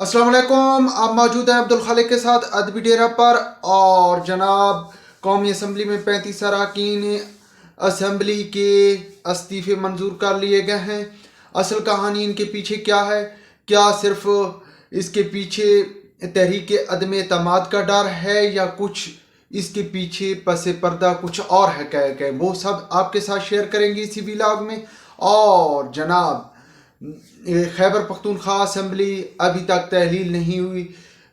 अस्सलाम वालेकुम। आप मौजूद हैं अब्दुल खालिक के साथ अदबी डेरा पर। और जनाब, कौमी असम्बली में 35 अरकान असम्बली के इस्तीफ़े मंजूर कर लिए गए हैं। असल कहानी इनके पीछे क्या है? क्या सिर्फ इसके पीछे तहरीक अदम एतमाद का डर है या कुछ इसके पीछे पस पर्दा कुछ और है? क्या वो सब आपके साथ शेयर करेंगे इसी व्लॉग में। और जनाब, खैबर पख्तूनख्वा असम्बली अभी तक तहलील नहीं हुई।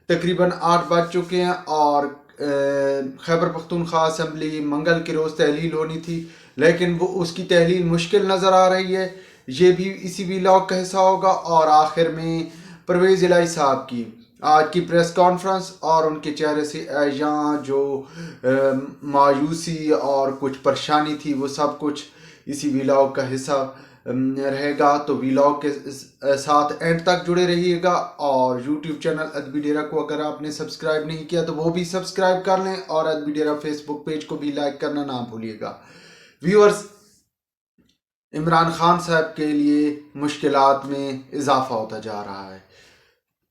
तकरीबन 8 बज चुके हैं और खैबर पख्तूनख्वा असम्बली मंगल के रोज़ तहलील होनी थी, लेकिन वो उसकी तहलील मुश्किल नज़र आ रही है। ये भी इसी व्लॉग का हिस्सा होगा। और आखिर में परवेज़ इलाही साहब की आज की प्रेस कॉन्फ्रेंस और उनके चेहरे से यहाँ जो मायूसी और कुछ परेशानी थी, वो सब कुछ इसी व्लॉग का हिस्सा रहेगा। तो व्लॉग के साथ एंड तक जुड़े रहिएगा। और यूट्यूब चैनल अदबी डेरा को अगर आपने सब्सक्राइब नहीं किया तो वो भी सब्सक्राइब कर लें, और अदबी डेरा फेसबुक पेज को भी लाइक करना ना भूलिएगा। व्यूअर्स, इमरान खान साहब के लिए मुश्किलात में इजाफा होता जा रहा है।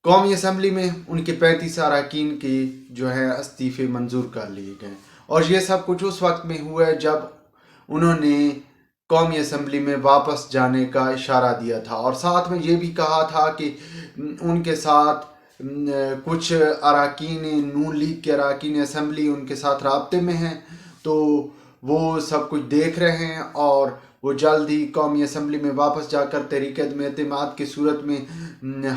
कौमी असम्बली में उनके 35 अरकान के जो है इस्तीफ़े मंजूर कर लिए गए, और ये सब कुछ उस वक्त में हुआ है जब उन्होंने कौमी असम्बली में वापस जाने का इशारा दिया था, और साथ में ये भी कहा था कि उनके साथ कुछ अरकान नून लीग के अरकान असम्बली उनके साथ राब्ते में हैं, तो वो सब कुछ देख रहे हैं और वो जल्द ही कौमी असम्बली में वापस जाकर तहरीक अदम एतमाद की सूरत में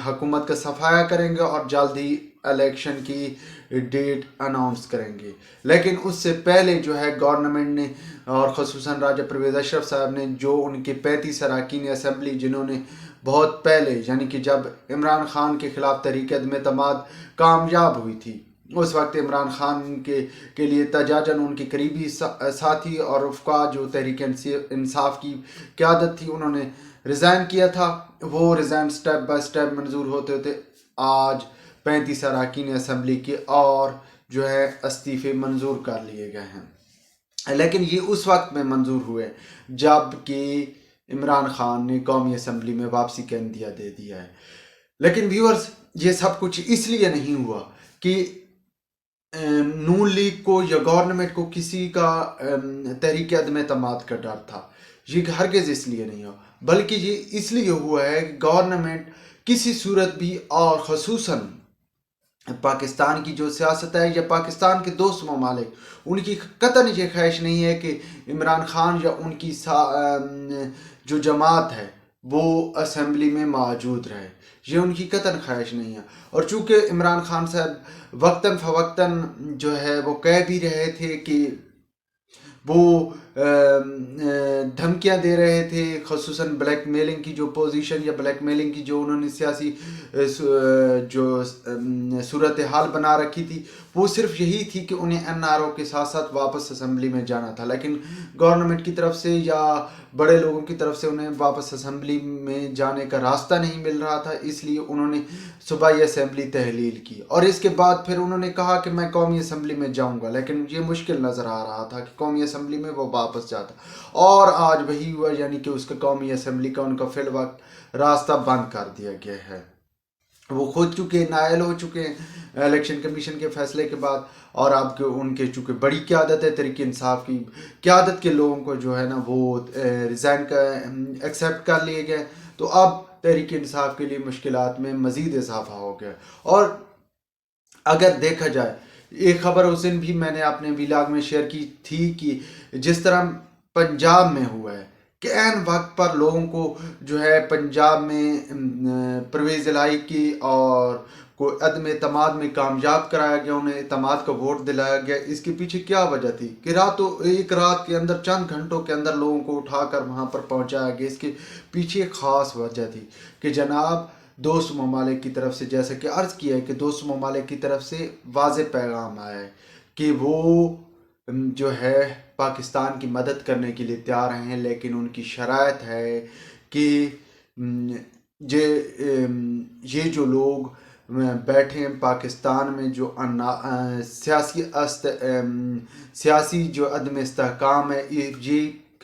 हुकूमत का सफाया करेंगे और जल्द ही इलेक्शन की डेट अनाउंस करेंगे। लेकिन उससे पहले जो है गवर्नमेंट ने और ख़ुसूसन राजा परवेज़ अशरफ साहब ने जो उनके 35 अरकान असम्बली जिन्होंने बहुत पहले, यानी कि जब इमरान खान के ख़िलाफ़ तहरीक अदम एतमाद कामयाब हुई थी, उस वक्त इमरान खान के लिए तजाजन उनके करीबी साथी और रफ़का जो तहरीक इंसाफ की क़यादत थी, उन्होंने रिज़ाइन किया था। वो रिज़ाइन स्टेप बाय स्टेप मंजूर होते होते आज 35 अरकान असम्बली के और जो है इस्तीफ़े मंजूर कर लिए गए हैं। लेकिन ये उस वक्त में मंजूर हुए जब कि इमरान खान ने कौमी असम्बली में वापसी का इंदिया दे दिया है। लेकिन व्यूअर्स, ये सब कुछ इसलिए नहीं हुआ कि नून लीग को या गवर्नमेंट को किसी का तहरीक अदम एतमाद का डर था। ये हरगिज़ इसलिए नहीं हुआ, बल्कि ये इसलिए हुआ है कि गवर्नमेंट किसी सूरत भी, और ख़ुसूसन पाकिस्तान की जो सियासत है या पाकिस्तान के दोस्त ममालिक, उनकी कतई ये ख्वाहिश नहीं है कि इमरान खान या उनकी जो जमात है वो असम्बली में मौजूद रहे। ये उनकी कतई ख्वाहिश नहीं है। और चूँकि इमरान खान साहब वक्तन फ़वक्तन जो है वो कह भी रहे थे कि वो धमकियां दे रहे थे, ख़ुसूसन ब्लैक मेलिंग की जो पोजीशन या ब्लैक मेलिंग की जो उन्होंने सियासी जो सूरत हाल बना रखी थी, वो सिर्फ यही थी कि उन्हें NRO के साथ साथ वापस असम्बली में जाना था। लेकिन गवर्नमेंट की तरफ से या बड़े लोगों की तरफ से उन्हें वापस असम्बली में जाने का रास्ता नहीं मिल रहा था, इसलिए उन्होंने सूबाई असम्बली तहलील की। और इसके बाद फिर उन्होंने कहा कि मैं कौमी असम्बली में जाऊंगा, लेकिन ये मुश्किल नज़र आ रहा था कि कौमी असम्बली में वो वापस जाता। और आज वही हुआ, यानी कि उसका कौमी असम्बली का उनका फिल वक्त रास्ता बंद कर दिया गया है। वो खुद चुके नायल हो चुके हैं इलेक्शन कमीशन के फैसले के बाद, और अब उनके चूँकि बड़ी क़यादत है, तहरीक इंसाफ की क़यादत के लोगों को जो है ना वो रिज़ाइन का एक्सेप्ट कर लिए गए। तो अब तहरीक इंसाफ के लिए मुश्किलात में मज़ीद इजाफा हो गया। और अगर देखा जाए, एक ख़बर उस दिन भी मैंने अपने व्लॉग में शेयर की थी कि जिस तरह पंजाब में हुआ है कि ऐन वक्त पर लोगों को जो है पंजाब में परवेज़ इलाही की और को अदम एतमाद में कामयाब कराया गया, उन्हें एतमाद का वोट दिलाया गया। इसके पीछे क्या वजह थी कि एक रात के अंदर, चंद घंटों के अंदर लोगों को उठाकर वहाँ पर पहुँचाया गया। इसके पीछे एक ख़ास वजह थी कि जनाब दोस्त ममालिक की तरफ से, जैसे कि अर्ज़ किया है कि दोस्त ममालिक की तरफ से वाज़ेह पैगाम आया है कि वो जो है पाकिस्तान की मदद करने के लिए तैयार हैं, लेकिन उनकी शराइत है कि ये जो लोग बैठे हैं पाकिस्तान में, जो सियासी जो अदम इस्तेहकाम है, ये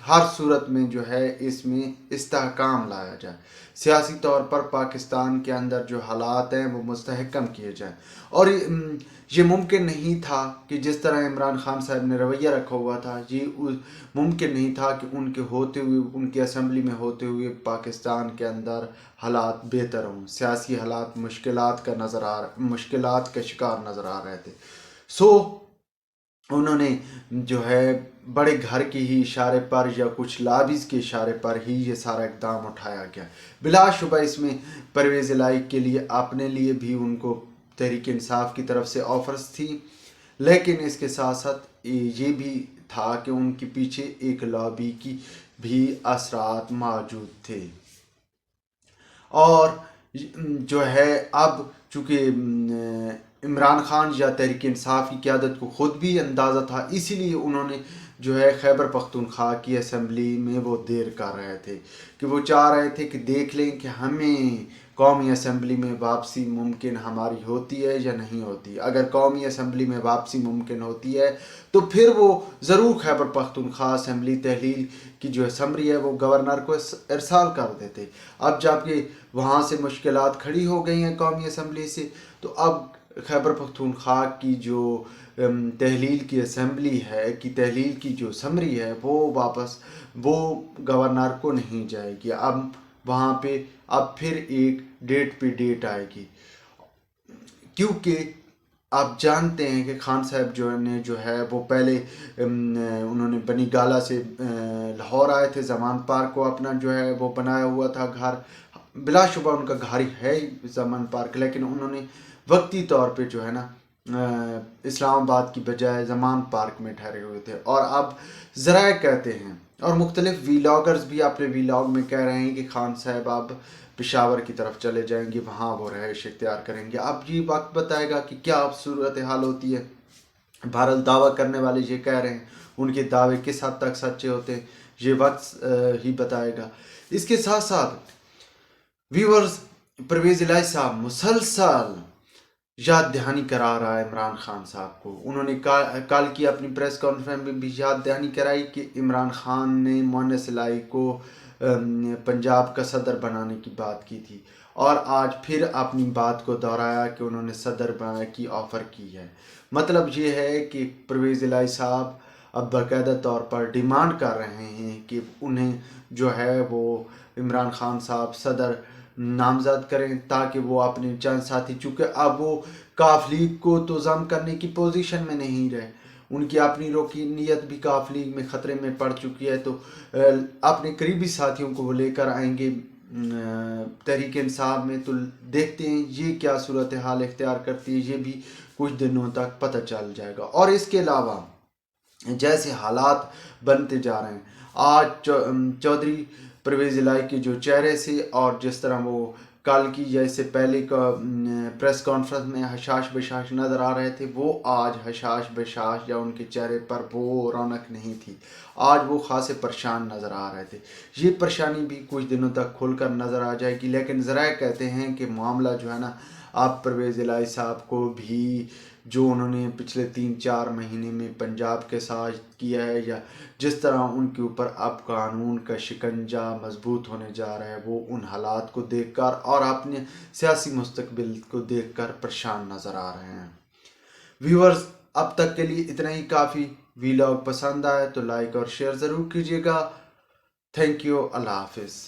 ہر صورت میں جو ہے اس میں استحکام لایا جائے، سیاسی طور پر پاکستان کے اندر جو حالات ہیں وہ مستحکم کیے جائیں۔ اور یہ ممکن نہیں تھا کہ جس طرح عمران خان صاحب نے رویہ رکھا ہوا تھا، یہ ممکن نہیں تھا کہ ان کے ہوتے ہوئے، ان کی اسمبلی میں ہوتے ہوئے پاکستان کے اندر حالات بہتر ہوں، سیاسی حالات مشکلات کا شکار نظر آ رہے تھے۔ انہوں نے جو ہے بڑے گھر کے ہی اشارے پر یا کچھ لابیز کے اشارے پر ہی یہ سارا اقدام اٹھایا گیا۔ بلا شبہ اس میں پرویز الہی کے لیے اپنے لیے بھی ان کو تحریک انصاف کی طرف سے آفرز تھی، لیکن اس کے ساتھ ساتھ یہ بھی تھا کہ ان کے پیچھے ایک لابی کی بھی اثرات موجود تھے۔ اور جو ہے اب چونکہ عمران خان یا تحریک انصاف کی قیادت کو خود بھی اندازہ تھا، اسی لیے انہوں نے جو ہے خیبر پختونخوا کی اسمبلی میں وہ دیر کر رہے تھے کہ وہ چاہ رہے تھے کہ دیکھ لیں کہ ہمیں قومی اسمبلی میں واپسی ممکن ہماری ہوتی ہے یا نہیں ہوتی۔ اگر قومی اسمبلی میں واپسی ممکن ہوتی ہے تو پھر وہ ضرور خیبر پختونخوا اسمبلی تحلیل کی جو اسمبلی ہے وہ گورنر کو ارسال کر دیتے۔ اب جب کہ وہاں سے مشکلات کھڑی ہو گئی ہیں قومی اسمبلی سے، تو اب خیبر پختونخوا کی جو تحلیل کی اسمبلی ہے، کی تحلیل کی جو سمری ہے، وہ گورنر کو نہیں جائے گی۔ اب وہاں پہ اب پھر ایک ڈیٹ پہ ڈیٹ آئے گی، کیونکہ آپ جانتے ہیں کہ خان صاحب جو ہے وہ پہلے انہوں نے بنی گالا سے لاہور آئے تھے، زمان پارک کو اپنا جو ہے وہ بنایا ہوا تھا گھر، بلا شبہ ان کا گھر ہے زمان پارک، لیکن انہوں نے وقتی طور پہ جو ہے نا اسلام آباد کی بجائے زمان پارک میں ٹھہرے ہوئے تھے۔ اور اب ذرائع کہتے ہیں اور مختلف ویلاگرز بھی اپنے ویلاگ میں کہہ رہے ہیں کہ خان صاحب اب پشاور کی طرف چلے جائیں گے، وہاں وہ رہائش اختیار کریں گے۔ اب یہ وقت بتائے گا کہ کیا اب صورتحال ہوتی ہے۔ بہرحال دعویٰ کرنے والے یہ کہہ رہے ہیں، ان کے دعوے کس حد تک سچے ہوتے ہیں یہ وقت ہی بتائے گا۔ اس کے ساتھ ساتھ ویورز، پرویز الہی صاحب مسلسل یاد دہانی کرا رہا ہے عمران خان صاحب کو۔ انہوں نے کل کی اپنی پریس کانفرنس میں بھی یاد دہانی کرائی کہ عمران خان نے مؤنس الہی کو پنجاب کا صدر بنانے کی بات کی تھی، اور آج پھر اپنی بات کو دہرایا کہ انہوں نے صدر بنانے کی آفر کی ہے۔ مطلب یہ ہے کہ پرویز الہی صاحب اب باقاعدہ طور پر ڈیمانڈ کر رہے ہیں کہ انہیں جو ہے وہ عمران خان صاحب صدر نامزد کریں، تاکہ وہ اپنے چند ساتھی، چونکہ اب وہ کاف لیگ کو تو ضم کرنے کی پوزیشن میں نہیں رہے، ان کی اپنی رکنیت بھی کاف لیگ میں خطرے میں پڑ چکی ہے، تو اپنے قریبی ساتھیوں کو وہ لے کر آئیں گے تحریک انصاف میں۔ تو دیکھتے ہیں یہ کیا صورتحال اختیار کرتی ہے، یہ بھی کچھ دنوں تک پتہ چل جائے گا۔ اور اس کے علاوہ جیسے حالات بنتے جا رہے ہیں، آج چودھری پرویز الہی کے جو چہرے سے اور جس طرح وہ کل کی یا اس سے پہلے کا پریس کانفرنس میں حشاش بشاش نظر آ رہے تھے، وہ آج حشاش بشاش یا ان کے چہرے پر وہ رونق نہیں تھی، آج وہ خاصے پریشان نظر آ رہے تھے۔ یہ پریشانی بھی کچھ دنوں تک کھل کر نظر آ جائے گی، لیکن ذرائع کہتے ہیں کہ معاملہ جو ہے نا، آپ پرویز الہی صاحب کو بھی جو انہوں نے پچھلے 3-4 مہینے میں پنجاب کے ساتھ کیا ہے، یا جس طرح ان کے اوپر اب قانون کا شکنجہ مضبوط ہونے جا رہا ہے، وہ ان حالات کو دیکھ کر اور اپنے سیاسی مستقبل کو دیکھ کر پریشان نظر آ رہے ہیں۔ ویورز، اب تک کے لیے اتنا ہی کافی۔ ویلاگ پسند آئے تو لائک اور شیئر ضرور کیجیے گا۔ تھینک یو، اللہ حافظ۔